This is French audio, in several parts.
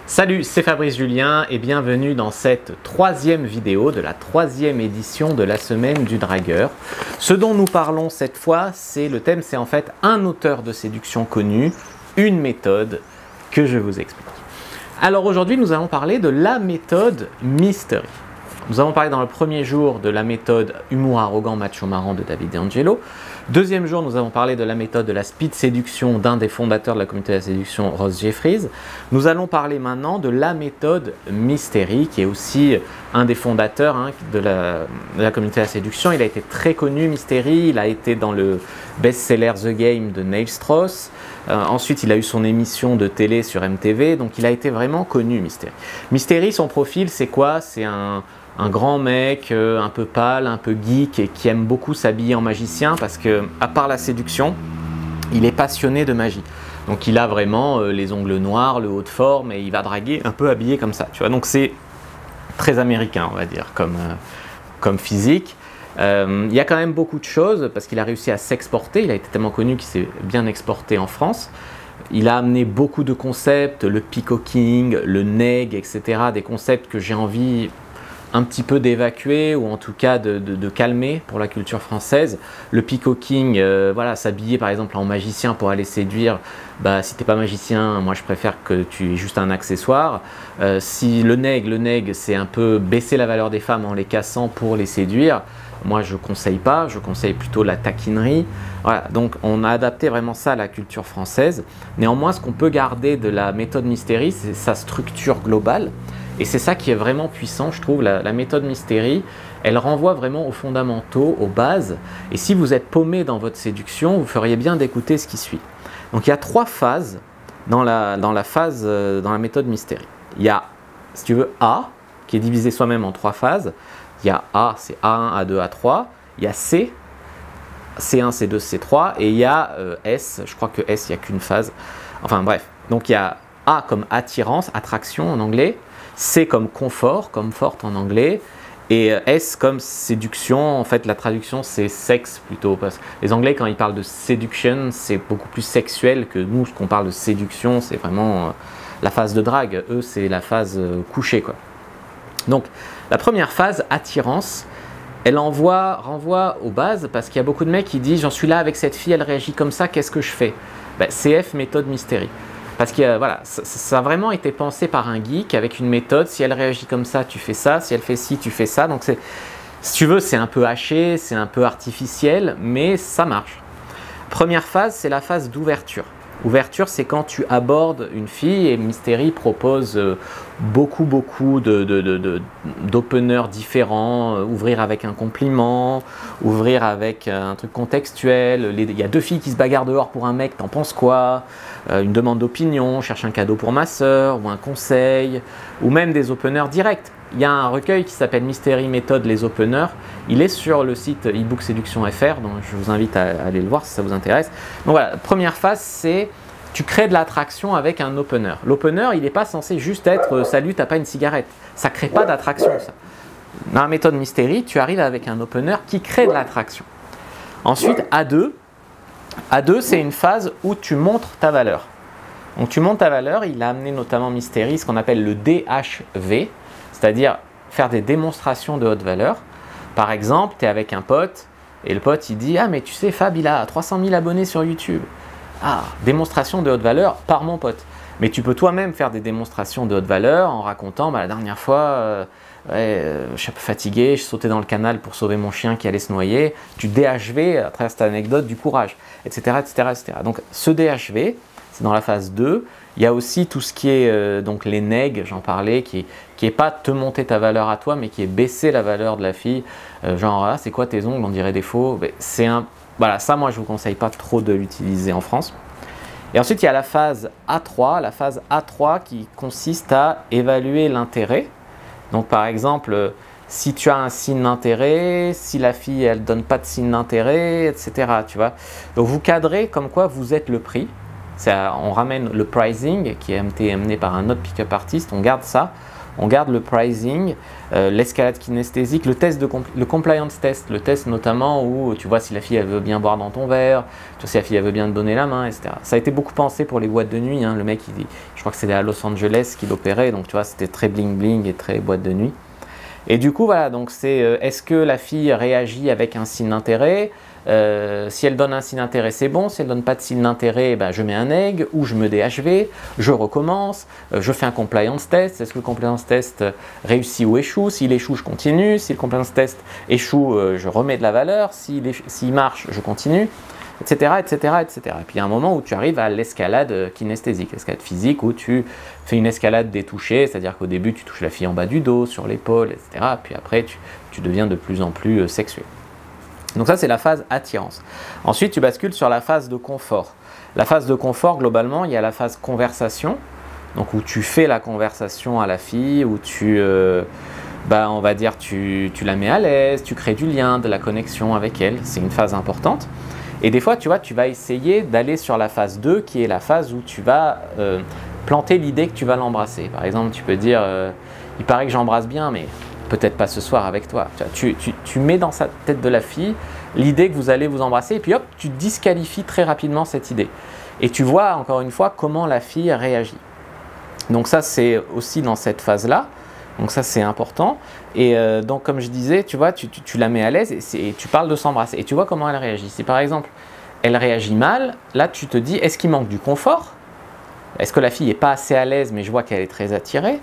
Salut, c'est Fabrice Julien et bienvenue dans cette troisième vidéo de la troisième édition de la semaine du dragueur. Ce dont nous parlons cette fois, le thème, c'est en fait un auteur de séduction connu, une méthode que je vous explique. Alors aujourd'hui, nous allons parler de la méthode Mystery. Nous avons parlé dans le premier jour de la méthode humour arrogant macho marrant de David D'Angelo. Deuxième jour, nous avons parlé de la méthode de la speed séduction d'un des fondateurs de la communauté de la séduction, Ross Jeffries. Nous allons parler maintenant de la méthode Mystery, qui est aussi un des fondateurs de la communauté de la séduction. Il a été très connu, Mystery. Il a été dans le best-seller The Game de Neil Strauss. Ensuite, il a eu son émission de télé sur MTV. Donc, il a été vraiment connu, Mystery. Mystery, son profil, c'est quoi? C'est un grand mec, un peu pâle, un peu geek et qui aime beaucoup s'habiller en magicien parce que, à part la séduction, il est passionné de magie. Donc il a vraiment les ongles noirs, le haut de forme et il va draguer un peu habillé comme ça. Tu vois, donc c'est très américain, on va dire, comme physique. Il y a quand même beaucoup de choses parce qu'il a réussi à s'exporter. Il a été tellement connu qu'il s'est bien exporté en France. Il a amené beaucoup de concepts, le peacocking, le neg, etc. Des concepts que j'ai envie un petit peu d'évacuer ou en tout cas de calmer pour la culture française. Le peacocking, voilà, s'habiller par exemple en magicien pour aller séduire, si t'es pas magicien, moi je préfère que tu aies juste un accessoire. Si le neg c'est un peu baisser la valeur des femmes en les cassant pour les séduire, moi je conseille pas, je conseille plutôt la taquinerie. Voilà, donc on a adapté vraiment ça à la culture française. Néanmoins, ce qu'on peut garder de la méthode Mystery, c'est sa structure globale. Et c'est ça qui est vraiment puissant, je trouve. La méthode Mystery, elle renvoie vraiment aux fondamentaux, aux bases. Et si vous êtes paumé dans votre séduction, vous feriez bien d'écouter ce qui suit. Donc il y a trois phases dans la méthode Mystery. Il y a, si tu veux, A, qui est divisé soi-même en trois phases. Il y a A, c'est A1, A2, A3. Il y a C, C1, C2, C3. Et il y a S, je crois que S, il n'y a qu'une phase. Enfin bref, donc il y a A comme attirance, attraction en anglais. C comme confort, comfort en anglais, et S comme séduction. En fait, la traduction c'est sexe plutôt, parce que les Anglais, quand ils parlent de seduction, c'est beaucoup plus sexuel que nous, ce qu'on parle de séduction, c'est vraiment la phase de drague. Eux, c'est la phase couchée, quoi. Donc, la première phase, attirance, elle renvoie aux bases, parce qu'il y a beaucoup de mecs qui disent « J'en suis là avec cette fille, elle réagit comme ça, qu'est-ce que je fais ?» CF, méthode Mystery. Parce que voilà, ça a vraiment été pensé par un geek avec une méthode. Si elle réagit comme ça, tu fais ça. Si elle fait ci, tu fais ça. Donc, si tu veux, c'est un peu haché, c'est un peu artificiel, mais ça marche. Première phase, c'est la phase d'ouverture. Ouverture, c'est quand tu abordes une fille et Mystery propose beaucoup d'openers différents. Ouvrir avec un compliment, ouvrir avec un truc contextuel. Il y a deux filles qui se bagarrent dehors pour un mec, t'en penses quoi? Une demande d'opinion, cherche un cadeau pour ma soeur ou un conseil, ou même des openers directs. Il y a un recueil qui s'appelle Mystery Méthode les openers. Il est sur le site ebook séduction FR, donc je vous invite à aller le voir si ça vous intéresse. Donc voilà, la première phase, c'est tu crées de l'attraction avec un opener. L'opener, il n'est pas censé juste être salut, t'as pas une cigarette. Ça ne crée pas d'attraction, ça. Dans la méthode Mystery, tu arrives avec un opener qui crée de l'attraction. Ensuite, A2. A2, c'est une phase où tu montres ta valeur. Donc tu montres ta valeur, il a amené notamment Mystery, ce qu'on appelle le DHV, c'est-à-dire faire des démonstrations de haute valeur. Par exemple, tu es avec un pote et le pote il dit « Ah mais tu sais Fab, il a 300 000 abonnés sur YouTube. » Ah, démonstration de haute valeur par mon pote. Mais tu peux toi-même faire des démonstrations de haute valeur en racontant la dernière fois, je suis un peu fatigué, je sautais dans le canal pour sauver mon chien qui allait se noyer. Tu DHV à travers cette anecdote du courage, etc. etc., etc. Donc ce DHV, c'est dans la phase 2. Il y a aussi tout ce qui est donc les neg, j'en parlais, qui est pas te monter ta valeur à toi, mais qui est baisser la valeur de la fille. Genre, c'est quoi tes ongles, on dirait des faux. Voilà, ça, moi, je vous conseille pas trop de l'utiliser en France. Et ensuite, il y a la phase A3. La phase A3 qui consiste à évaluer l'intérêt. Donc, par exemple, si tu as un signe d'intérêt, si la fille, elle donne pas de signe d'intérêt, etc. Tu vois. Donc, vous cadrez comme quoi vous êtes le prix. On ramène le pricing qui a été amené par un autre pick-up artiste, on garde ça, on garde le pricing, l'escalade kinesthésique, le compliance test, le test notamment où tu vois si la fille elle veut bien boire dans ton verre, tu vois si la fille elle veut bien te donner la main, etc. Ça a été beaucoup pensé pour les boîtes de nuit, hein. Le mec, je crois crois que c'était à Los Angeles qu'il opérait, donc tu vois, c'était très bling bling et très boîte de nuit. Et du coup, voilà, donc c'est est-ce que la fille réagit avec un signe d'intérêt? Si elle donne un signe d'intérêt, c'est bon. Si elle donne pas de signe d'intérêt, ben, je mets un egg ou je me DHV, je recommence, je fais un compliance test. Est-ce que le compliance test réussit ou échoue? S'il échoue, je continue. Si le compliance test échoue, je remets de la valeur. S'il marche, je continue, etc., etc., etc. Et puis il y a un moment où tu arrives à l'escalade kinesthésique, l'escalade physique, où tu fais une escalade des touchés, c'est-à-dire qu'au début, tu touches la fille en bas du dos, sur l'épaule, etc. Puis après, tu deviens de plus en plus sexuel. Donc ça, c'est la phase attirance. Ensuite, tu bascules sur la phase de confort. La phase de confort, globalement, il y a la phase conversation, donc où tu fais la conversation à la fille, où on va dire, tu la mets à l'aise, tu crées du lien, de la connexion avec elle. C'est une phase importante. Et des fois, tu vois, tu vas essayer d'aller sur la phase 2, qui est la phase où tu vas planter l'idée que tu vas l'embrasser. Par exemple, tu peux dire, il paraît que j'embrasse bien, mais peut-être pas ce soir avec toi. Tu mets dans sa tête de la fille l'idée que vous allez vous embrasser et puis hop, tu disqualifies très rapidement cette idée. Et tu vois encore une fois comment la fille réagit. Donc ça, c'est aussi dans cette phase-là. Donc ça, c'est important. Et donc comme je disais, tu vois, tu la mets à l'aise et tu parles de s'embrasser. Et tu vois comment elle réagit. Si par exemple, elle réagit mal, là tu te dis, est-ce qu'il manque du confort? Est-ce que la fille n'est pas assez à l'aise mais je vois qu'elle est très attirée?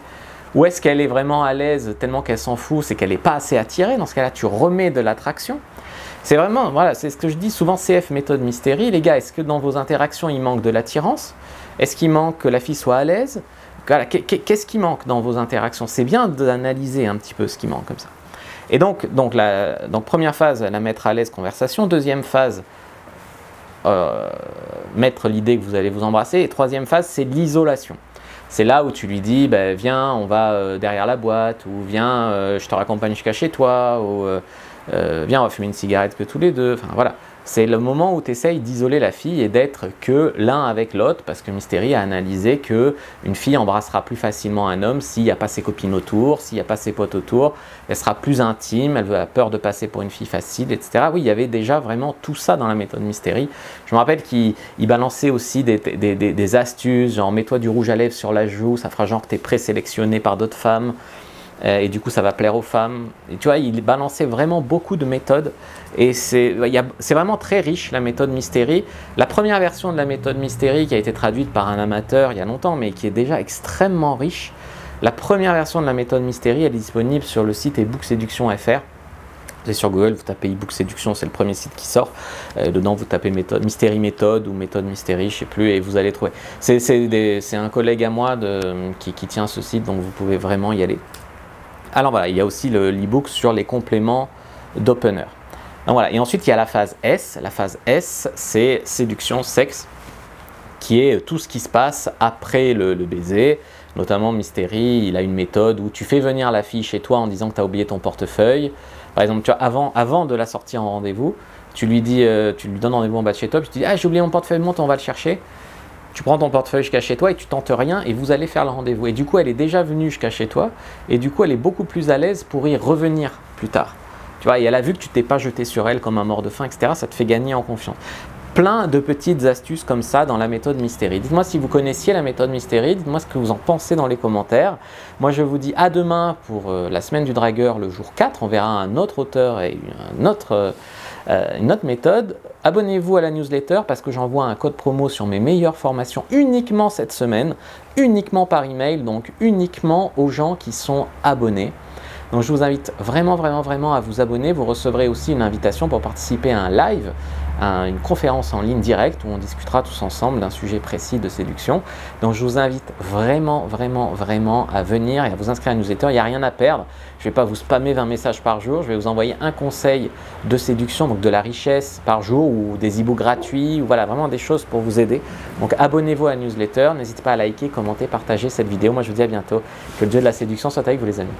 Ou est-ce qu'elle est vraiment à l'aise tellement qu'elle s'en fout, c'est qu'elle n'est pas assez attirée? Dans ce cas-là, tu remets de l'attraction. C'est vraiment, voilà, c'est ce que je dis souvent, CF méthode Mystery. Les gars, est-ce que dans vos interactions, il manque de l'attirance? Est-ce qu'il manque que la fille soit à l'aise? Voilà, qu'est-ce qui manque dans vos interactions? C'est bien d'analyser un petit peu ce qui manque comme ça. Et donc première phase, la mettre à l'aise, conversation. Deuxième phase, mettre l'idée que vous allez vous embrasser. Et troisième phase, c'est l'isolation. C'est là où tu lui dis, ben, viens, on va derrière la boîte, ou viens, je te raccompagne jusqu'à chez toi, ou viens, on va fumer une cigarette que tous les deux. Enfin voilà, c'est le moment où tu essayes d'isoler la fille et d'être que l'un avec l'autre, parce que Mystery a analysé qu'une fille embrassera plus facilement un homme s'il n'y a pas ses copines autour, s'il n'y a pas ses potes autour, elle sera plus intime, elle a peur de passer pour une fille facile, etc. Oui, il y avait déjà vraiment tout ça dans la méthode Mystery. Je me rappelle qu'il balançait aussi des astuces, genre mets-toi du rouge à lèvres sur la joue, ça fera genre que tu es présélectionné par d'autres femmes. Et du coup ça va plaire aux femmes. Et tu vois, il balançait vraiment beaucoup de méthodes et c'est vraiment très riche la méthode Mystery. La première version de la méthode Mystery qui a été traduite par un amateur il y a longtemps mais qui est déjà extrêmement riche. La première version de la méthode Mystery, elle est disponible sur le site ebook séduction FR. Vous allez sur Google, vous tapez ebook séduction, c'est le premier site qui sort. Dedans, vous tapez Mystery méthode ou méthode Mystery, je ne sais plus, et vous allez trouver. C'est un collègue à moi qui tient ce site, donc vous pouvez vraiment y aller. Alors voilà, il y a aussi l'ebook sur les compléments d'Opener. Donc voilà, et ensuite il y a la phase S. La phase S, c'est séduction, sexe, qui est tout ce qui se passe après le baiser. Notamment Mystery, il a une méthode où tu fais venir la fille chez toi en disant que tu as oublié ton portefeuille. Par exemple, tu vois, avant de la sortir en rendez-vous, tu lui donnes rendez-vous en bas de chez toi, puis tu dis « Ah, j'ai oublié mon portefeuille, monte, on va le chercher ». Tu prends ton portefeuille jusqu'à chez toi et tu tentes rien et vous allez faire le rendez-vous. Et du coup, elle est déjà venue jusqu'à chez toi et du coup, elle est beaucoup plus à l'aise pour y revenir plus tard. Tu vois, et elle a vu que tu t'es pas jeté sur elle comme un mort de faim, etc. Ça te fait gagner en confiance. Plein de petites astuces comme ça dans la méthode Mystery. Dites-moi si vous connaissiez la méthode Mystery, dites-moi ce que vous en pensez dans les commentaires. Moi, je vous dis à demain pour la semaine du dragueur, le jour 4. On verra un autre auteur et une autre méthode. Abonnez-vous à la newsletter parce que j'envoie un code promo sur mes meilleures formations uniquement cette semaine, uniquement par email, donc uniquement aux gens qui sont abonnés. Donc je vous invite vraiment à vous abonner. Vous recevrez aussi une invitation pour participer à un live, à une conférence en ligne directe où on discutera tous ensemble d'un sujet précis de séduction. Donc je vous invite vraiment à venir et à vous inscrire à la newsletter. Il n'y a rien à perdre. Je ne vais pas vous spammer 20 messages par jour. Je vais vous envoyer un conseil de séduction, donc de la richesse par jour ou des e-books gratuits. Ou voilà, vraiment des choses pour vous aider. Donc abonnez-vous à la newsletter. N'hésitez pas à liker, commenter, partager cette vidéo. Moi je vous dis à bientôt. Que le dieu de la séduction soit avec vous les amis.